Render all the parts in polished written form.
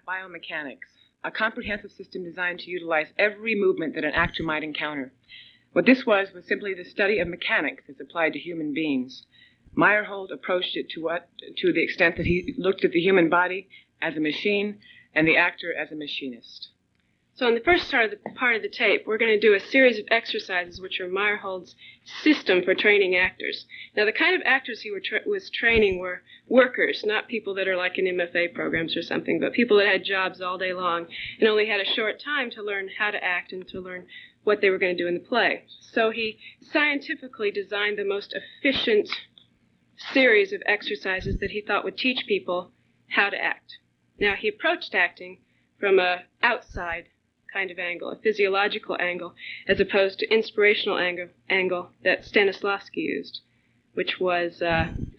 biomechanics, a comprehensive system designed to utilize every movement that an actor might encounter. What this was simply the study of mechanics as applied to human beings. Meyerhold approached it to the extent that he looked at the human body as a machine and the actor as a machinist. So in the first part of the tape, we're going to do a series of exercises which are Meyerhold's system for training actors. Now, the kind of actors he was training were workers, not people that are like in MFA programs or something, but people that had jobs all day long and only had a short time to learn how to act and to learn what they were going to do in the play. So he scientifically designed the most efficient series of exercises that he thought would teach people how to act. Now, he approached acting from an outside kind of angle, a physiological angle, as opposed to inspirational angle that Stanislavski used, which was,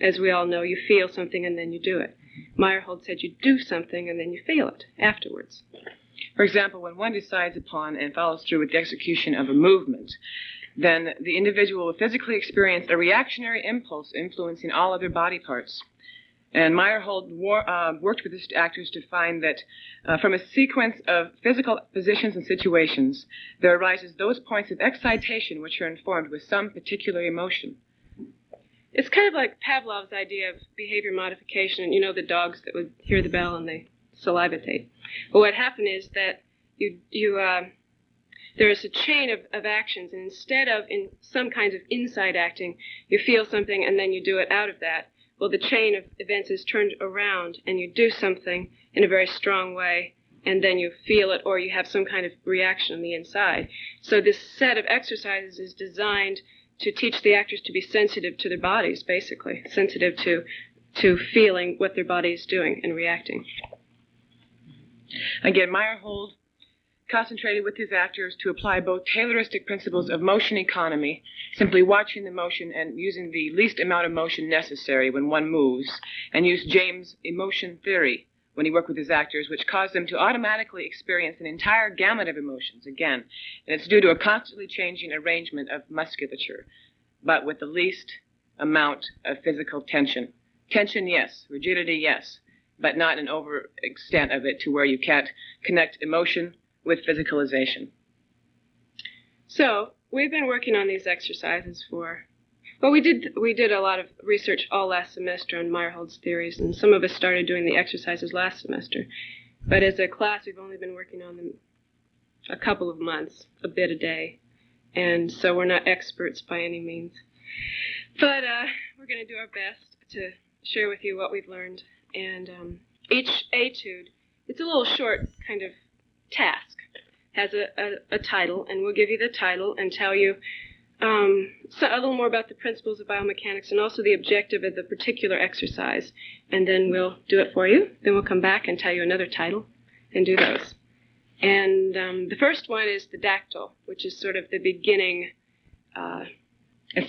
as we all know, you feel something and then you do it. Meyerhold said you do something and then you feel it afterwards. For example, when one decides upon and follows through with the execution of a movement, then the individual will physically experience a reactionary impulse influencing all other body parts. And Meyerhold worked with his actors to find that from a sequence of physical positions and situations, there arises those points of excitation which are informed with some particular emotion. It's kind of like Pavlov's idea of behavior modification. You know, the dogs that would hear the bell and they salivatate. But what happened is that there is a chain of actions, and instead of in some kinds of inside acting, you feel something and then you do it out of that. Well, the chain of events is turned around and you do something in a very strong way and then you feel it or you have some kind of reaction on the inside. So this set of exercises is designed to teach the actors to be sensitive to their bodies, basically, sensitive to feeling what their body is doing and reacting. Again, Meyerhold concentrated with his actors to apply both Tayloristic principles of motion economy, simply watching the motion and using the least amount of motion necessary when one moves, and used James' emotion theory when he worked with his actors, which caused them to automatically experience an entire gamut of emotions, again. And it's due to a constantly changing arrangement of musculature, but with the least amount of physical tension. Tension, yes. Rigidity, yes. But not an overextent of it to where you can't connect emotion with physicalization. So we've been working on these exercises we did a lot of research all last semester on Meyerhold's theories, and some of us started doing the exercises last semester. But as a class, we've only been working on them a couple of months, a bit a day, and so we're not experts by any means. But we're going to do our best to share with you what we've learned. And each etude, it's a little short kind of task, has a title, and we'll give you the title and tell you a little more about the principles of biomechanics and also the objective of the particular exercise. And then we'll do it for you. Then we'll come back and tell you another title and do those. And the first one is the dactyl, which is sort of the beginning. A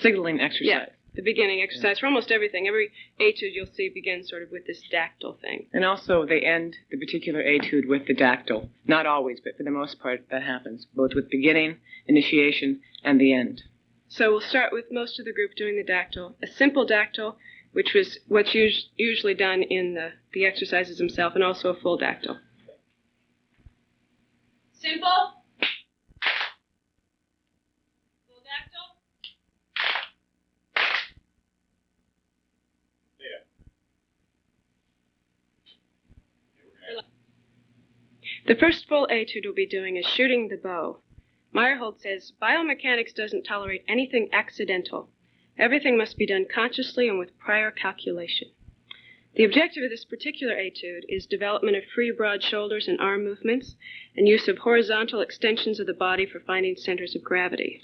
signaling exercise. Yeah, the beginning exercise for almost everything. Every etude you'll see begins sort of with this dactyl thing. And also they end the particular etude with the dactyl. Not always, but for the most part that happens, both with beginning, initiation, and the end. So we'll start with most of the group doing the dactyl. A simple dactyl, which was what's usually done in the exercises themselves, and also a full dactyl. Simple. Full dactyl. The first full etude we'll be doing is shooting the bow. Meyerhold says, biomechanics doesn't tolerate anything accidental. Everything must be done consciously and with prior calculation. The objective of this particular etude is development of free, broad shoulders and arm movements and use of horizontal extensions of the body for finding centers of gravity.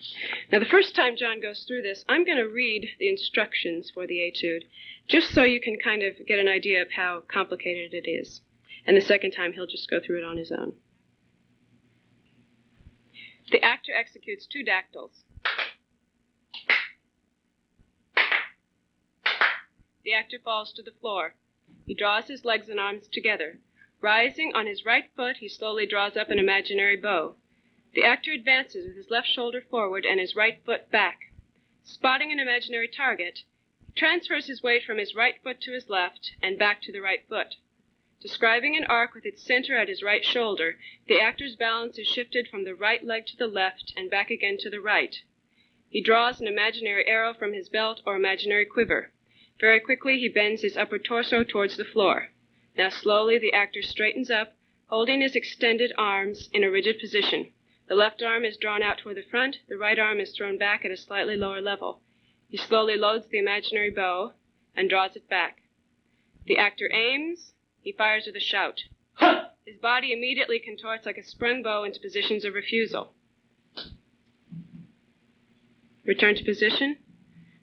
Now, the first time John goes through this, I'm going to read the instructions for the etude, just so you can kind of get an idea of how complicated it is. And the second time, he'll just go through it on his own. The actor executes two dactyls. The actor falls to the floor. He draws his legs and arms together. Rising on his right foot, he slowly draws up an imaginary bow. The actor advances with his left shoulder forward and his right foot back. Spotting an imaginary target, he transfers his weight from his right foot to his left and back to the right foot. Describing an arc with its center at his right shoulder, the actor's balance is shifted from the right leg to the left and back again to the right. He draws an imaginary arrow from his belt or imaginary quiver. Very quickly, he bends his upper torso towards the floor. Now slowly, the actor straightens up, holding his extended arms in a rigid position. The left arm is drawn out toward the front. The right arm is thrown back at a slightly lower level. He slowly loads the imaginary bow and draws it back. The actor aims. He fires with a shout. His body immediately contorts like a sprung bow into positions of refusal. Return to position.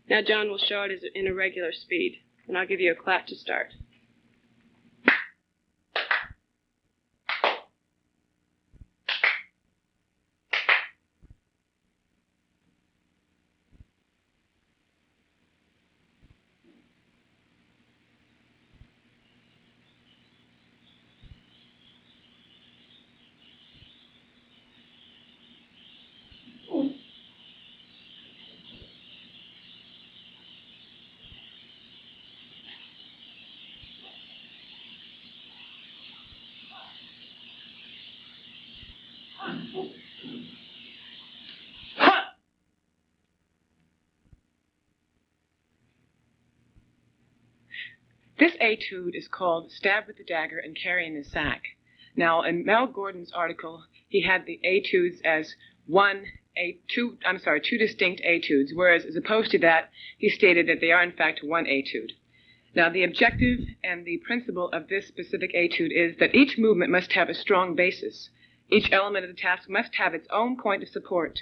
Now John will show it in a regular speed, and I'll give you a clap to start. This etude is called Stab with the Dagger and Carrying the Sack. Now, in Mel Gordon's article, he had the etudes as two distinct etudes, whereas as opposed to that, he stated that they are in fact one etude. Now, the objective and the principle of this specific etude is that each movement must have a strong basis. Each element of the task must have its own point of support.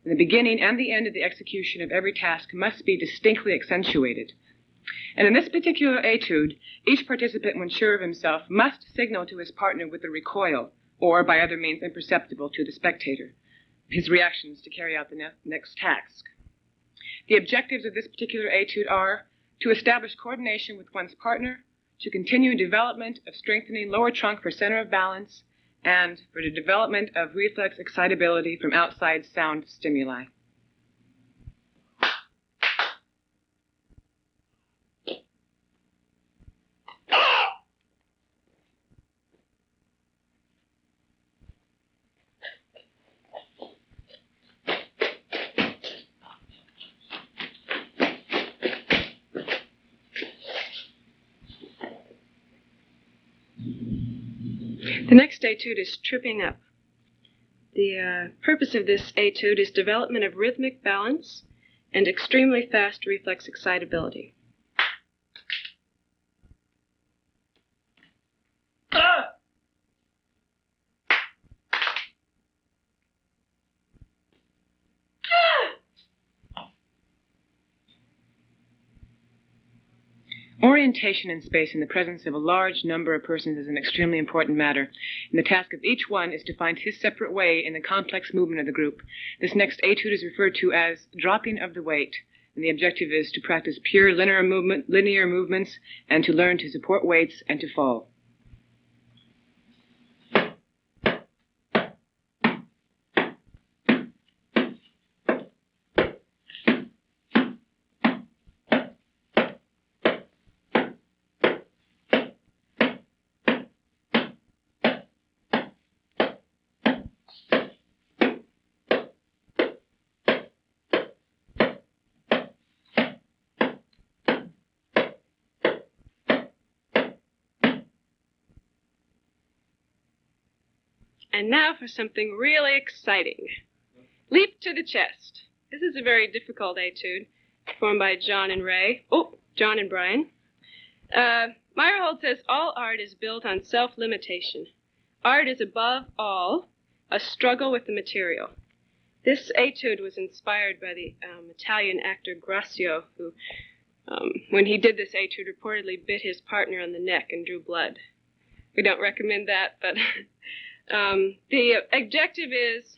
And the beginning and the end of the execution of every task must be distinctly accentuated. And in this particular etude, each participant, when sure of himself, must signal to his partner with a recoil, or by other means imperceptible to the spectator, his reactions to carry out the next task. The objectives of this particular etude are to establish coordination with one's partner, to continue development of strengthening lower trunk for center of balance, and for the development of reflex excitability from outside sound stimuli. The next etude is tripping up. The purpose of this etude is development of rhythmic balance and extremely fast reflex excitability. Orientation in space in the presence of a large number of persons is an extremely important matter, and the task of each one is to find his separate way in the complex movement of the group. This next etude is referred to as dropping of the weight, and the objective is to practice pure linear movements and to learn to support weights and to fall. And now for something really exciting. Leap to the chest. This is a very difficult etude performed by John and Brian. Meyerhold says all art is built on self-limitation. Art is above all a struggle with the material. This etude was inspired by the Italian actor Gracio, who, when he did this etude, reportedly bit his partner on the neck and drew blood. We don't recommend that, but the objective is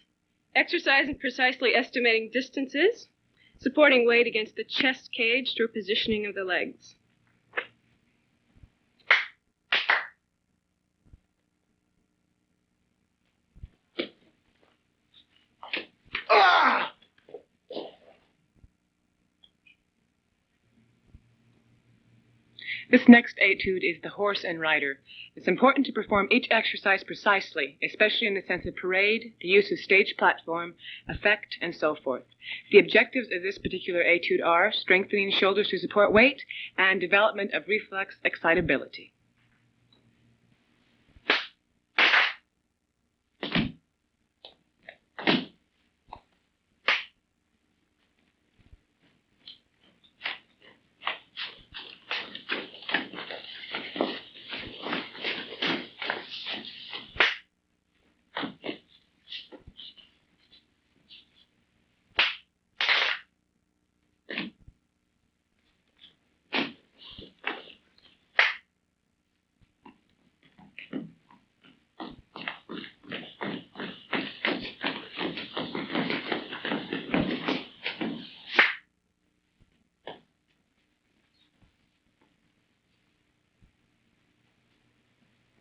exercise in precisely estimating distances, supporting weight against the chest cage through positioning of the legs. This next etude is the horse and rider. It's important to perform each exercise precisely, especially in the sense of parade, the use of stage platform, effect, and so forth. The objectives of this particular etude are strengthening shoulders to support weight and development of reflex excitability.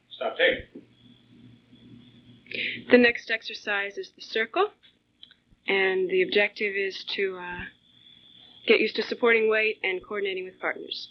Stop tape. The next exercise is the circle, and the objective is to get used to supporting weight and coordinating with partners.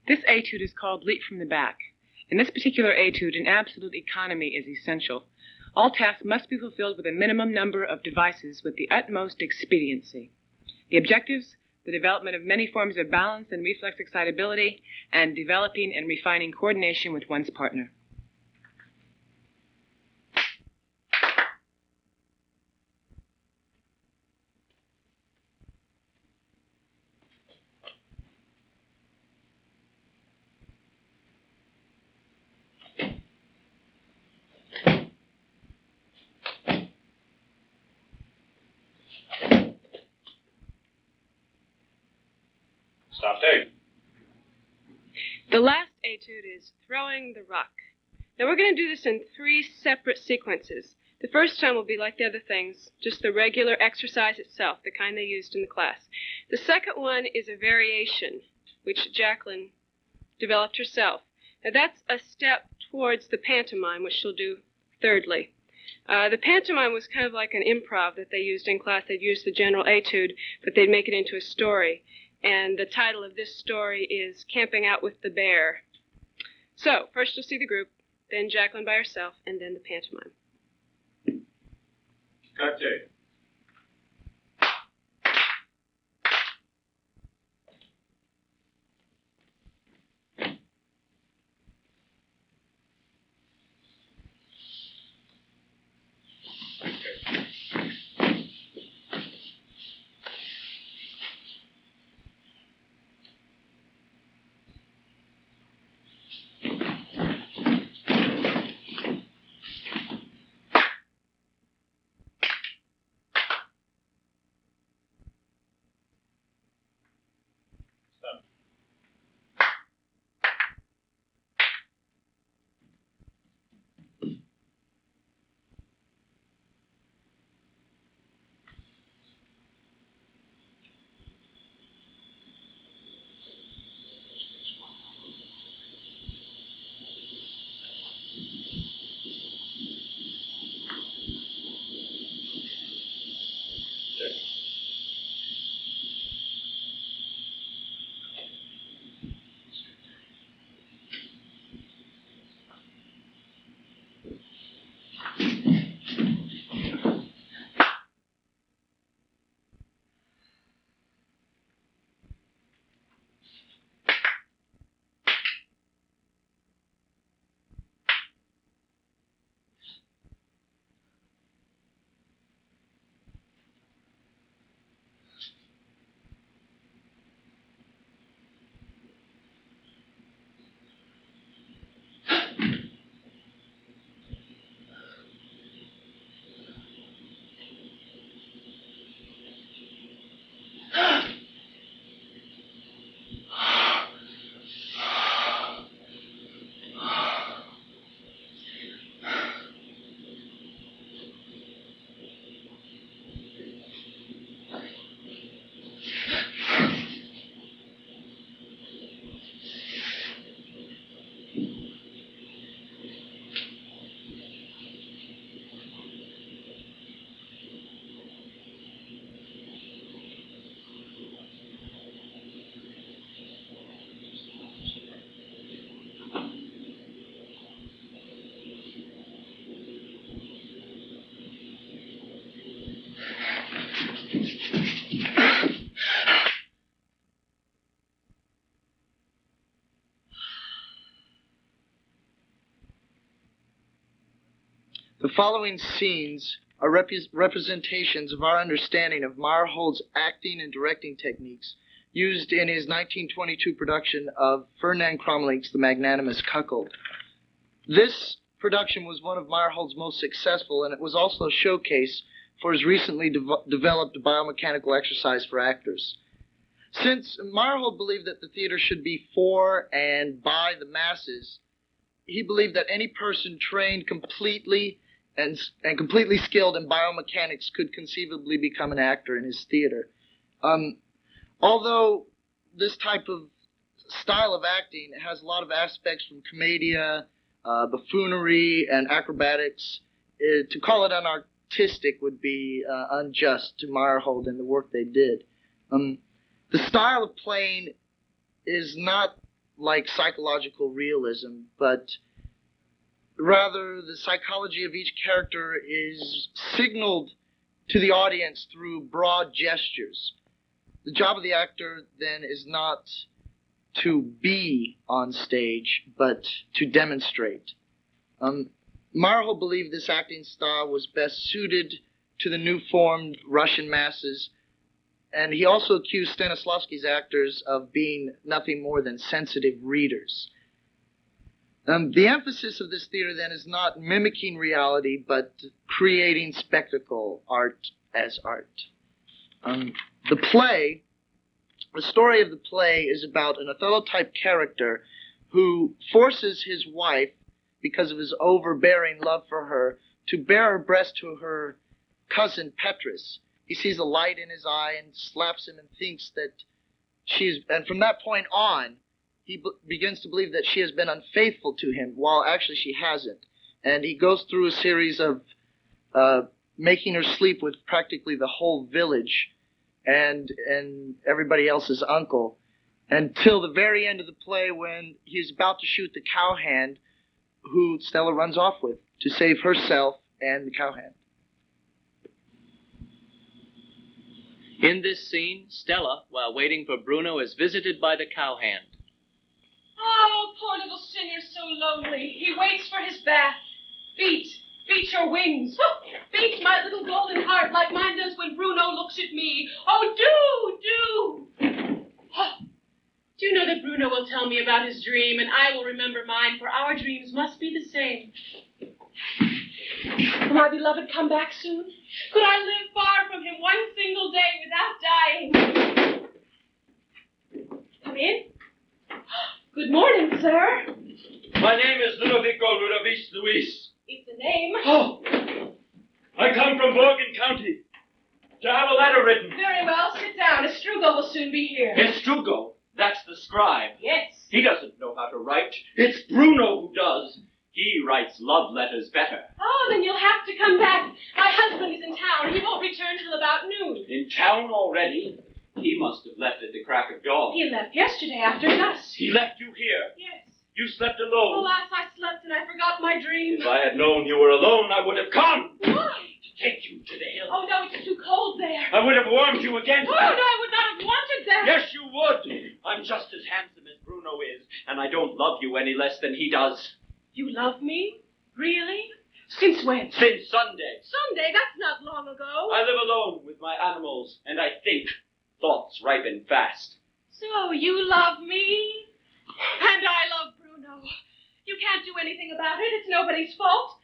This etude is called Leap from the Back. In this particular etude, an absolute economy is essential. All tasks must be fulfilled with a minimum number of devices with the utmost expediency. The objectives, the development of many forms of balance and reflex excitability, and developing and refining coordination with one's partner. Stop tape. The last etude is throwing the rock. Now we're going to do this in 3 separate sequences. The first time will be like the other things, just the regular exercise itself, the kind they used in the class. The second one is a variation, which Jacqueline developed herself. Now that's a step towards the pantomime, which she'll do thirdly. The pantomime was kind of like an improv that they used in class. They'd use the general etude, but they'd make it into a story. And the title of this story is Camping Out with the Bear. So, first you'll see the group, then Jacqueline by herself, and then the pantomime. Cut tape. The following scenes are representations of our understanding of Meyerhold's acting and directing techniques used in his 1922 production of Ferdinand Cromwell's The Magnanimous Cuckold. This production was one of Meyerhold's most successful, and it was also a showcase for his recently developed biomechanical exercise for actors. Since Meyerhold believed that the theater should be for and by the masses, he believed that any person trained completely and completely skilled in biomechanics could conceivably become an actor in his theater. Although this type of style of acting has a lot of aspects from commedia, buffoonery, and acrobatics, to call it unartistic would be unjust to Meyerhold and the work they did. The style of playing is not like psychological realism, but rather the psychology of each character is signaled to the audience through broad gestures. The job of the actor, then, is not to be on stage, but to demonstrate. Meyerhold believed this acting style was best suited to the new-formed Russian masses, and he also accused Stanislavski's actors of being nothing more than sensitive readers. The emphasis of this theater, then, is not mimicking reality, but creating spectacle, art as art. The story of the play is about an Othello-type character who forces his wife, because of his overbearing love for her, to bare her breast to her cousin Petrus. He sees a light in his eye and slaps him and thinks that and from that point on, he begins to believe that she has been unfaithful to him, while actually she hasn't. And he goes through a series of making her sleep with practically the whole village and everybody else's uncle, until the very end of the play, when he's about to shoot the cowhand who Stella runs off with to save herself and the cowhand. In this scene, Stella, while waiting for Bruno, is visited by the cowhand. Oh, poor little sinner's so lonely. He waits for his bath. Beat your wings. Beat my little golden heart like mine does when Bruno looks at me. Oh, do. Do you know that Bruno will tell me about his dream, and I will remember mine, for our dreams must be the same. Will my beloved come back soon? Could I live far from him one single day without dying? Come in. Good morning, sir. My name is Ludovico Ludovic Luis. It's a name. Oh, I come from Bergen County to have a letter written. Very well, sit down. Estrugo will soon be here. Estrugo, that's the scribe. Yes. He doesn't know how to write. It's Bruno who does. He writes love letters better. Oh, then you'll have to come back. My husband is in town. He won't return till about noon. In town already? He must have left at the crack of dawn. He left yesterday after dusk. He left you here? Yes. You slept alone? Alas, I slept and I forgot my dream. If I had known you were alone, I would have come. Why? To take you to the hill. Oh, no, it's too cold there. I would have warmed you against Oh, no, I would not have wanted that. Yes, you would. I'm just as handsome as Bruno is, and I don't love you any less than he does. You love me? Really? Since when? Since Sunday. Sunday? That's not long ago. I live alone with my animals, and I think. Thoughts ripen fast. So you love me? And I love Bruno. You can't do anything about it. It's nobody's fault.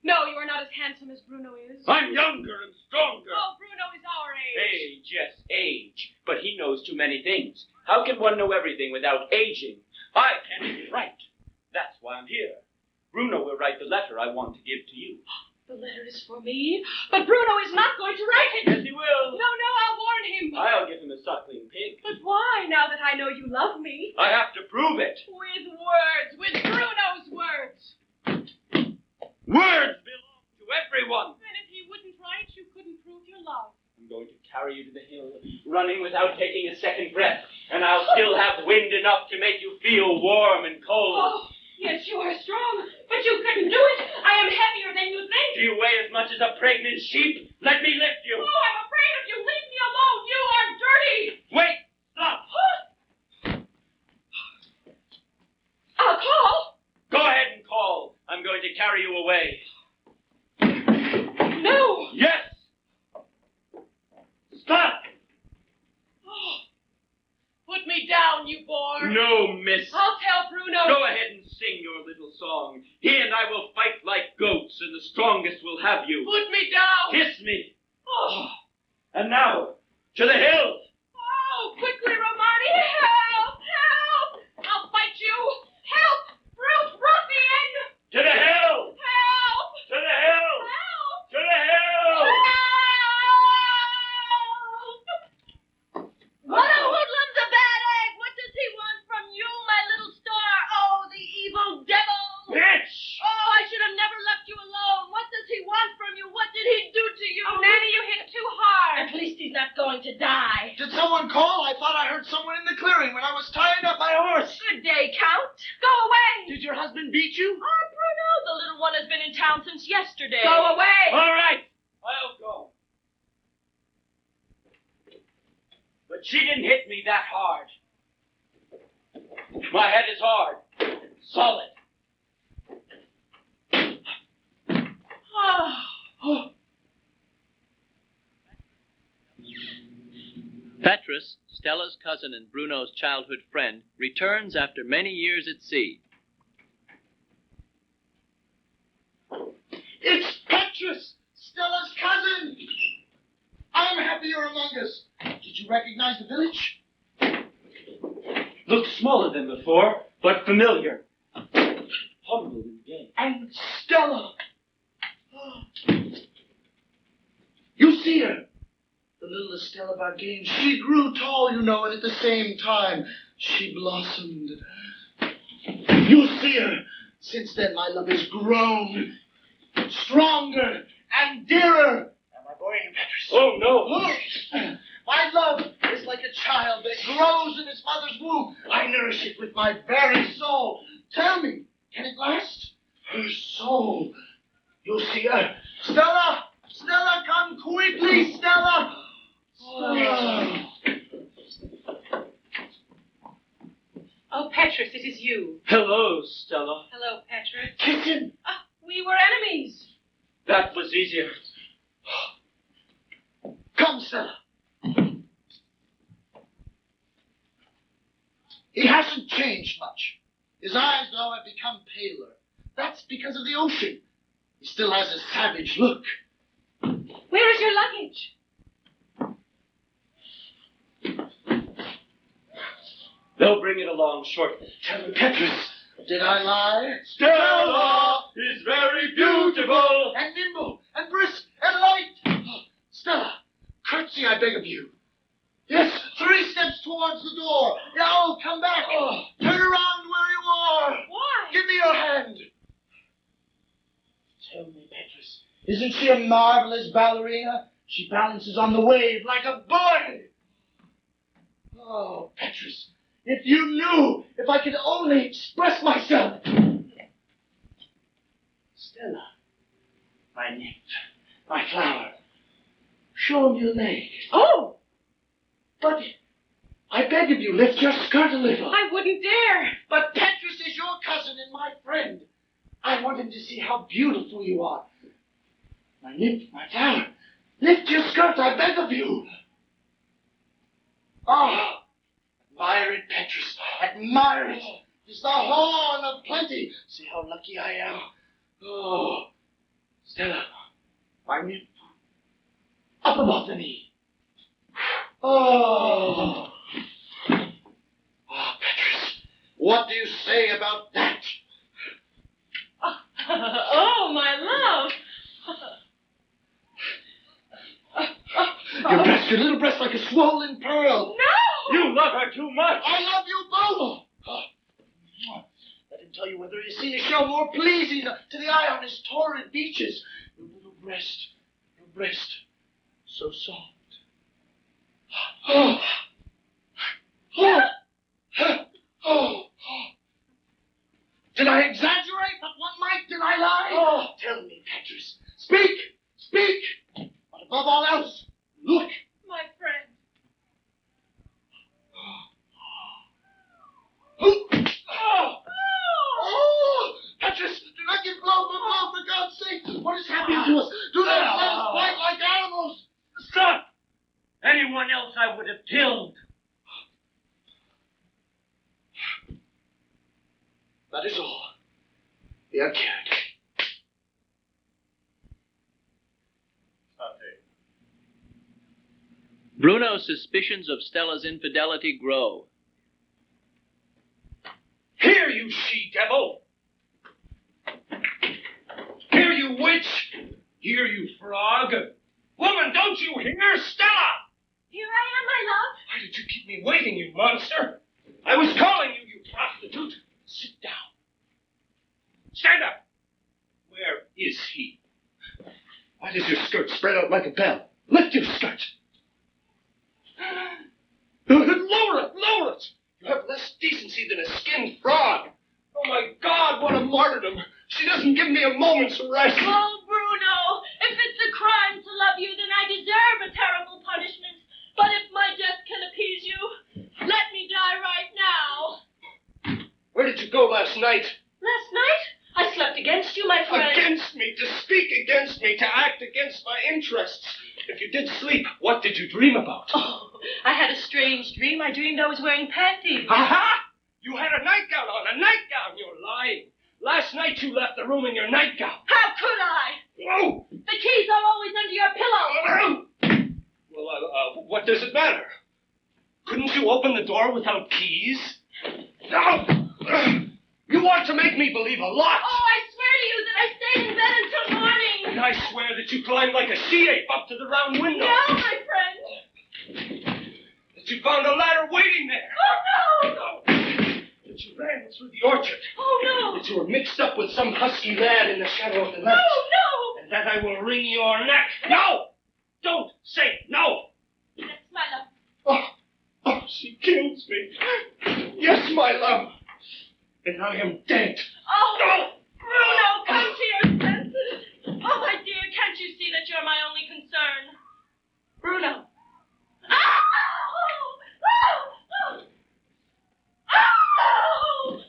No, you are not as handsome as Bruno is. I'm younger and stronger. Oh, Bruno is our age. Age, yes, age. But he knows too many things. How can one know everything without aging? I can't even write. That's why I'm here. Bruno will write the letter I want to give to you. The letter is for me, but Bruno is not going to write it. Yes, he will. No, I'll warn him. I'll give him a suckling pig. But why, now that I know you love me? I have to prove it. With words, with Bruno's words. Words belong to everyone. And if he wouldn't write, you couldn't prove your love. I'm going to carry you to the hill, running without taking a second breath, and I'll still have wind enough to make you feel warm and cold. Oh, yes, you are strong, but you couldn't do it. I am heavier than you think. Do you weigh as much as a pregnant sheep? Let me lift you. Oh, I'm afraid of you. Leave me alone. You are dirty. Wait! Stop! I'll call. Go ahead and call. I'm going to carry you away. on, you bore. No, miss. I'll tell Bruno. Go ahead and sing your little song. He and I will fight like goats, and the strongest will have you. Put me down. Kiss me. Oh. And now, to the hills. Oh, quickly, Romani. Help! Help! I'll fight you. Help! Brute ruffian! To the hills. Help! To the hills. Help! To the hills. Help! What a hoodlum's a bad egg! What does he want from you, my little star? Oh, the evil devil! Bitch! Oh, I should have never left you alone. What does he want from you? What did he do to you? Oh, Nanny, you hit too hard. At least he's not going to die. Did someone call? I thought I heard someone in the clearing when I was tying up my horse. Good day, Count. Go away. Did your husband beat you? Oh, Bruno, the little one has been in town since yesterday. Go away. All right, I'll go. But she didn't hit me that hard. My head is hard, solid. Petrus, Stella's cousin and Bruno's childhood friend, returns after many years at sea. It's Petrus, Stella's cousin. I'm happy you're among us. Did you recognize the village? Looks smaller than before, but familiar. Humble and gay. And Stella. You see her? The little Stella Bargain. She grew tall, you know, and at the same time, she blossomed. You see her? Since then, my love has grown stronger and dearer. Am I boring you, Petrus? Oh, no. Look, my love is like a child that grows in its mother's womb. I nourish it with my very soul. Tell me, can it last? Her soul. You see her? Stella! Stella, come quickly, Stella! Stella! Oh, Petrus, it is you. Hello, Stella. Hello, Petrus. Kiss him! We were enemies. That was easier. Come, Stella. He hasn't changed much. His eyes, though, have become paler. That's because of the ocean. He still has a savage look. Where is your luggage? They'll bring it along shortly. Tell me, Petrus, did I lie? Stella is very beautiful. And nimble, and brisk, and light. Stella, curtsy, I beg of you. Yes, 3 steps towards the door. Now, come back. Turn around where you are. Why? Give me your hand. Tell me, Petrus, isn't she a marvelous ballerina? She balances on the wave like a boy. Oh, Petrus, if you knew, if I could only express myself. Stella, my nymph, my flower, show me your leg. Oh, But I beg of you, lift your skirt a little. I wouldn't dare. But Petrus is your cousin and my friend. I want him to see how beautiful you are. My nymph, my flower, lift your skirt, I beg of you. Ah, admire it, Petrus, admire it. It's the horn of plenty. See how lucky I am. Oh, Stella, my nymph, up above the knee. Oh. Petrus, what do you say about that? Oh, my love. Your breast, your little breast like a swollen pearl. No! You love her too much. I love you both. Let him tell you whether he's seen a show more pleasing to the eye on his torrid beaches. Your little breast, so soft. Oh. Did I exaggerate? But one might. Did I lie? Oh, tell me, Petrus. Speak! But above all else, look. My friend. Petrus, do not give blow for blow, for God's sake. What is happening to us? Do not let us fight like animals. Stop! Anyone else I would have killed. That is all. We are cured. Bruno's suspicions of Stella's infidelity grow. Here, you she-devil! Here, you witch! Here, you frog! Woman, don't you hear? Stella! Here I am, my love. Why did you keep me waiting, you monster? I was calling you, you prostitute. Sit down. Stand up. Where is he? Why does your skirt spread out like a bell? Lift your skirt. Lower it, lower it. You have less decency than a skinned frog. Oh, my God, what a martyrdom. She doesn't give me a moment's rest. Oh, Bruno, if it's a crime to love you, then I deserve a terrible punishment. But if my death can appease you, let me die right now. Where did you go last night? Last night, I slept against you, my friend. Against me, to speak against me, to act against my interests. If you did sleep, what did you dream about? Oh, I had a strange dream. I dreamed I was wearing panties. Aha! You had a nightgown on, a nightgown. You're lying. Last night you left the room in your nightgown. How could I? Oh! The keys are always under your pillow. Well, what does it matter? Couldn't you open the door without keys? No! You want to make me believe a lot. Oh, I swear to you that I stayed in bed until morning. And I swear that you climbed like a she-ape up to the round window. No, my friend. That you found a ladder waiting there. Oh, no. That you ran through the orchard. Oh, no. That you were mixed up with some husky lad in the shadow of the No, night. no. And that I will wring your neck. No! Don't say no! That's my love. Oh, she kills me. Yes, my love. And I am dead. Oh, No! Bruno, come to your senses. Oh, my dear, can't you see that you're my only concern? Bruno. Oh! Oh! Oh!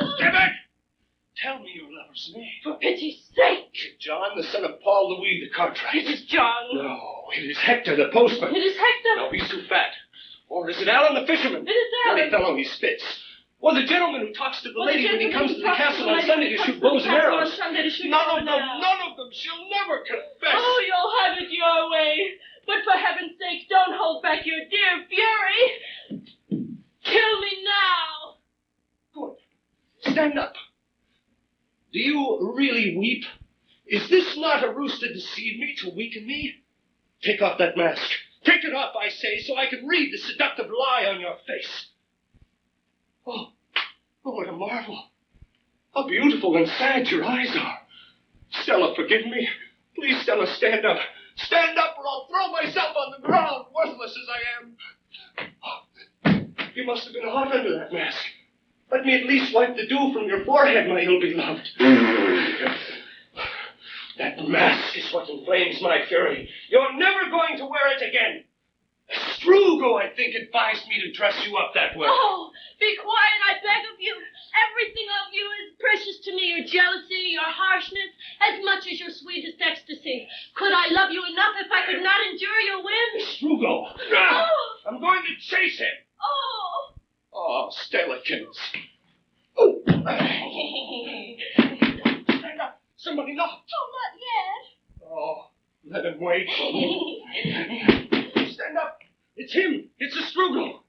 Oh! Stay back! Tell me your lover's name. For pity's sake. John, the son of Paul Louis, the cartwright. It is John. No, it is Hector, the postman. It is Hector. No, he's too fat. Or is it Alan, the fisherman? It is Funny Alan. fellow, he spits. Or the gentleman who talks to the lady when he comes to the castle on Sunday to shoot bows and arrows. None of them. She'll never confess. Oh, you'll have it your way. But for heaven's sake, don't hold back your dear fury. Kill me now. Good. Stand up. Do you really weep? Is this not a ruse to deceive me, to weaken me? Take off that mask. Take it off, I say, so I can read the seductive lie on your face. Oh, what a marvel. How beautiful and sad your eyes are. Stella, forgive me. Please, Stella, stand up. Stand up or I'll throw myself on the ground, worthless as I am. Oh, you must have been hot under that mask. Let me at least wipe the dew from your forehead, my ill-beloved. That mask is what inflames my fury. You're never going to wear it again. Strugo, I think, advised me to dress you up that way. Oh, be quiet, I beg of you. Everything of you is precious to me. Your jealousy, your harshness, as much as your sweetest ecstasy. Could I love you enough if I could not endure your whims? Strugo! Oh. I'm going to chase him. Oh. Oh, Stellikins. Oh. Stand up. Somebody knock. Oh, not yet. Oh, let him wait. Stand up. It's him. It's a Strugo.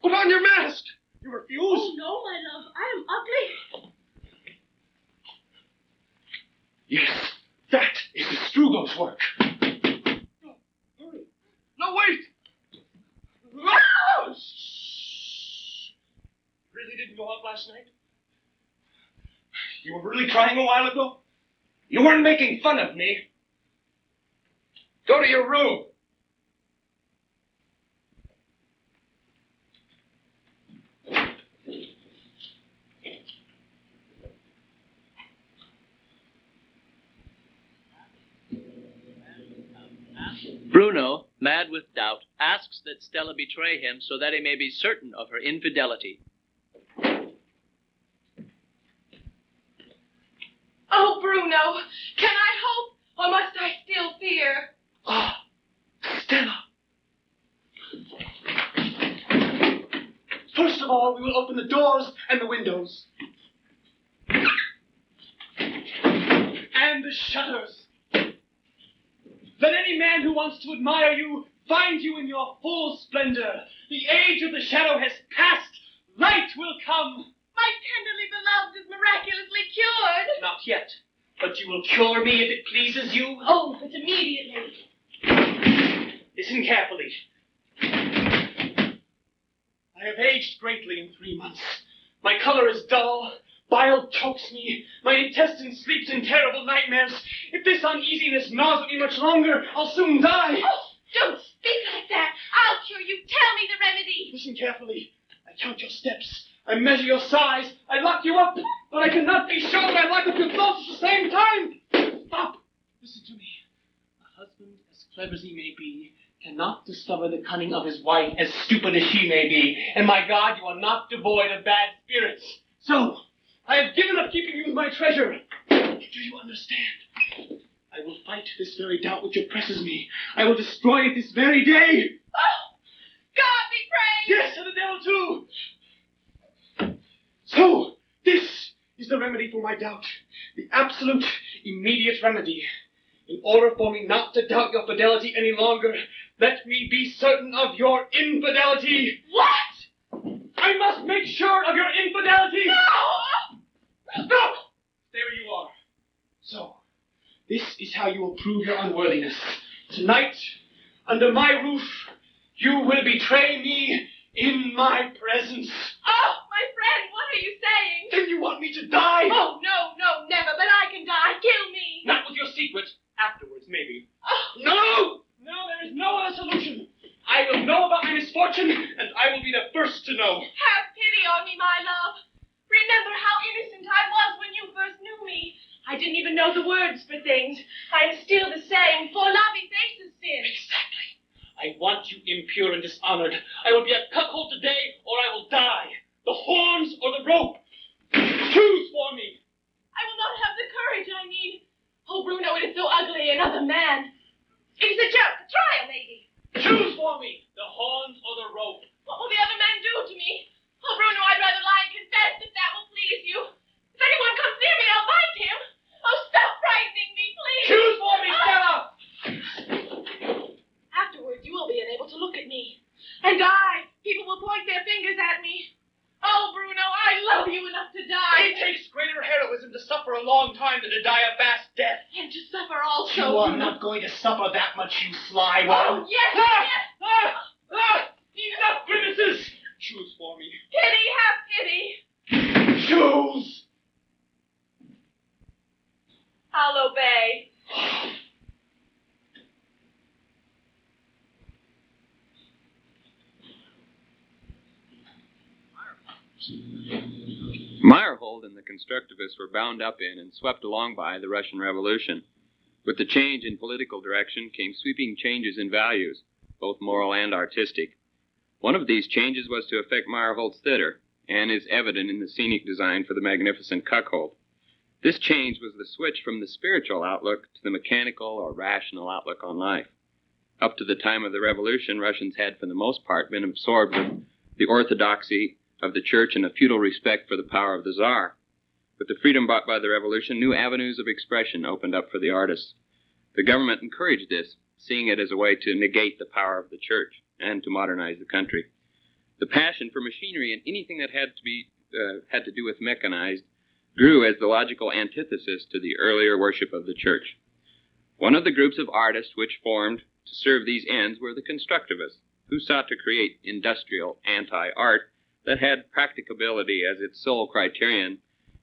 Put on your mask. You refuse? Oh, no, my love. I am ugly. Yes, that is the Strugo's work. No, hurry. No, wait. Ah! Shh. Really didn't go out last night? You were really crying a while ago? You weren't making fun of me. Go to your room. Bruno, mad with doubt, asks that Stella betray him so that he may be certain of her infidelity. Oh, Bruno, can I hope, or must I still fear? Ah, Stella. First of all, we will open the doors and the windows. And the shutters. Let any man who wants to admire you find you in your full splendor. The age of the shadow has passed. Light will come. My tenderly beloved is miraculously cured. Not yet. But you will cure me if it pleases you. Oh, but immediately. Listen carefully. I have aged greatly in 3 months. My color is dull. Bile chokes me. My intestine sleeps in terrible nightmares. If this uneasiness gnaws at me much longer, I'll soon die. Oh, don't speak like that. I'll cure you. Tell me the remedy. Listen carefully. I count your steps. I measure your size. I lock you up. But I cannot be sure that I lock up your thoughts at the same time. Stop. Listen to me. A husband, as clever as he may be, cannot discover the cunning of his wife, as stupid as she may be. And my God, you are not devoid of bad spirits. So, I have given up keeping you as my treasure. Do you understand? I will fight this very doubt which oppresses me. I will destroy it this very day. Oh, God be praised. Yes, and the devil too. So, this is the remedy for my doubt. The absolute, immediate remedy. In order for me not to doubt your fidelity any longer, let me be certain of your infidelity. What? I must make sure of your infidelity. No! Stop! Stay where you are. So, this is how you will prove your unworthiness. Tonight, under my roof, you will betray me in my presence. Oh, my friend, what are you saying? Then you want me to die? Oh, no, never, but I can die. Kill me. Not with your secret. Afterwards, maybe. Oh. No! No, there is no other solution. I will know about my misfortune, and I will be the first to know. Have pity on me, my love. Remember how innocent I was when you first knew me. I didn't even know the words for things. I am still the same, for loving faces sin. Exactly. I want you impure and dishonored. I will be a cuckold today, or I will die. The horns or the rope. Choose for me. I will not have the courage I need. Oh, Bruno, it is so ugly, another man. It is a joke, a trial, maybe. Choose for me. The horns or the rope. What will the other man do to me? Oh, Bruno, I'd rather lie and confess if that will please you. If anyone comes near me, I'll bite him. Oh, stop frightening me, please. Choose for me, Stella. Afterwards, you will be unable to look at me. And people will point their fingers at me. Oh, Bruno, I love you enough to die. It takes greater heroism to suffer a long time than to die a fast death. And to suffer also. You are not going to suffer that much, you sly one. Oh, yes, yes. Enough grimaces. Choose for me. Pity, have pity. Choose. I'll obey. Meyerhold and the constructivists were bound up in and swept along by the Russian Revolution. With the change in political direction came sweeping changes in values, both moral and artistic. One of these changes was to affect Meyerhold's theater, and is evident in the scenic design for the magnificent cuckold. This change was the switch from the spiritual outlook to the mechanical or rational outlook on life. Up to the time of the Revolution, Russians had, for the most part, been absorbed with the orthodoxy of the church and a feudal respect for the power of the Tsar. With the freedom brought by the Revolution, new avenues of expression opened up for the artists. The government encouraged this, seeing it as a way to negate the power of the church and to modernize the country. The passion for machinery and anything that had to do with mechanized grew as the logical antithesis to the earlier worship of the church. One of the groups of artists which formed to serve these ends were the constructivists, who sought to create industrial anti-art that had practicability as its sole criterion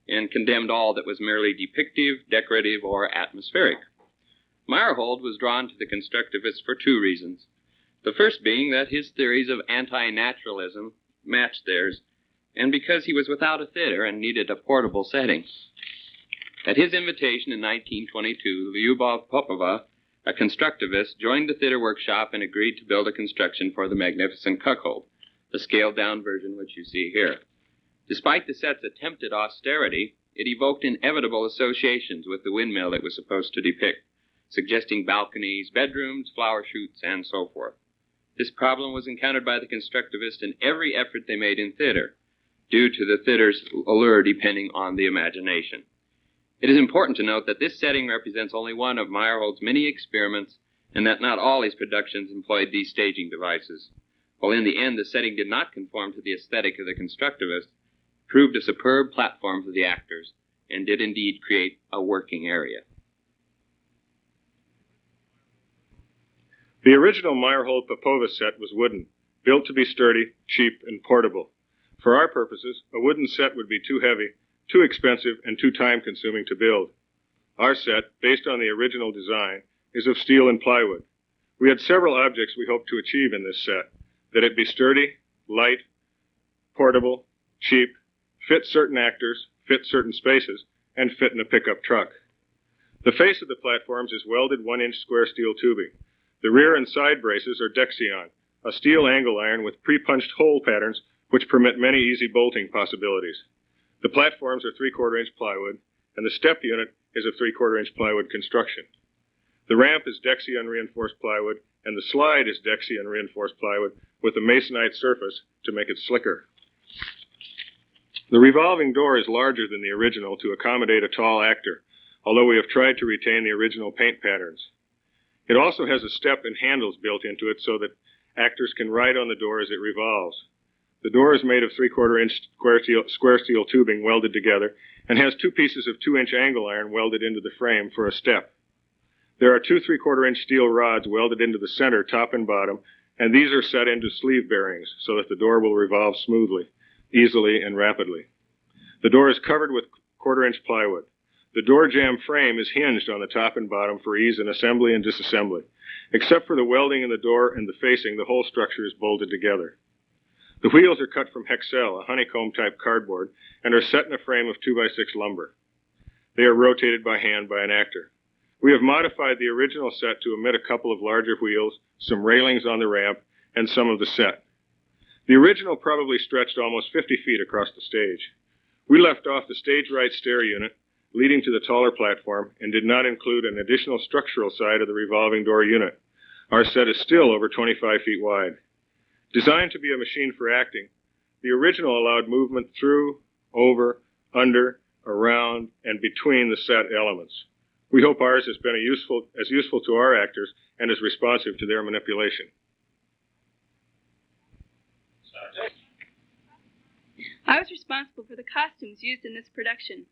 and condemned all that was merely depictive, decorative, or atmospheric. Meyerhold was drawn to the constructivists for two reasons. The first being that his theories of anti-naturalism matched theirs, and because he was without a theater and needed a portable setting. At his invitation in 1922, Lyubov Popova, a constructivist, joined the theater workshop and agreed to build a construction for the magnificent cuckold, the scaled-down version which you see here. Despite the set's attempted austerity, it evoked inevitable associations with the windmill it was supposed to depict, suggesting balconies, bedrooms, flower shoots, and so forth. This problem was encountered by the constructivists in every effort they made in theater, due to the theater's allure depending on the imagination. It is important to note that this setting represents only one of Meyerhold's many experiments, and that not all his productions employed these staging devices. While in the end the setting did not conform to the aesthetic of the constructivists, it proved a superb platform for the actors, and did indeed create a working area. The original Meyerhold Popova set was wooden, built to be sturdy, cheap, and portable. For our purposes, a wooden set would be too heavy, too expensive, and too time-consuming to build. Our set, based on the original design, is of steel and plywood. We had several objects we hoped to achieve in this set: that it be sturdy, light, portable, cheap, fit certain actors, fit certain spaces, and fit in a pickup truck. The face of the platforms is welded 1-inch square steel tubing. The rear and side braces are Dexion, a steel angle iron with pre-punched hole patterns which permit many easy bolting possibilities. The platforms are 3/4-inch plywood, and the step unit is of 3/4-inch plywood construction. The ramp is Dexion reinforced plywood, and the slide is Dexion reinforced plywood with a masonite surface to make it slicker. The revolving door is larger than the original to accommodate a tall actor, although we have tried to retain the original paint patterns. It also has a step and handles built into it so that actors can ride on the door as it revolves. The door is made of 3/4-inch square steel tubing welded together and has 2 pieces of 2-inch angle iron welded into the frame for a step. There are 2 3/4-inch steel rods welded into the center, top and bottom, and these are set into sleeve bearings so that the door will revolve smoothly, easily, and rapidly. The door is covered with 1/4-inch plywood. The door jamb frame is hinged on the top and bottom for ease in assembly and disassembly. Except for the welding in the door and the facing, the whole structure is bolted together. The wheels are cut from hexel, a honeycomb-type cardboard, and are set in a frame of 2x6 lumber. They are rotated by hand by an actor. We have modified the original set to omit a couple of larger wheels, some railings on the ramp, and some of the set. The original probably stretched almost 50 feet across the stage. We left off the stage-right stair unit, leading to the taller platform, and did not include an additional structural side of the revolving door unit. Our set is still over 25 feet wide. Designed to be a machine for acting, the original allowed movement through, over, under, around, and between the set elements. We hope ours has been as useful to our actors and as responsive to their manipulation. I was responsible for the costumes used in this production.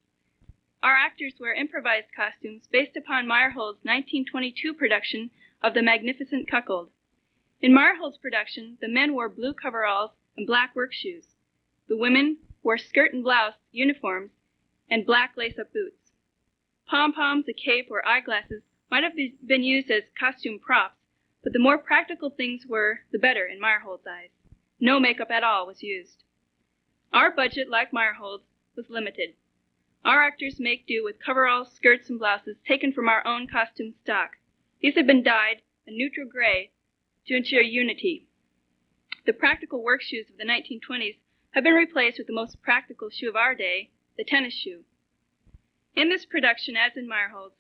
Our actors wear improvised costumes based upon Meyerhold's 1922 production of The Magnificent Cuckold. In Meyerhold's production, the men wore blue coveralls and black work shoes. The women wore skirt and blouse uniforms and black lace-up boots. Pom-poms, a cape, or eyeglasses might have been used as costume props, but the more practical things were, the better in Meyerhold's eyes. No makeup at all was used. Our budget, like Meyerhold's, was limited. Our actors make do with coveralls, skirts, and blouses taken from our own costume stock. These have been dyed a neutral gray to ensure unity. The practical work shoes of the 1920s have been replaced with the most practical shoe of our day, the tennis shoe. In this production, as in Meyerhold's,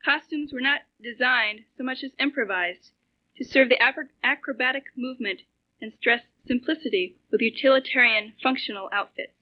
costumes were not designed so much as improvised to serve the acrobatic movement and stress simplicity with utilitarian functional outfits.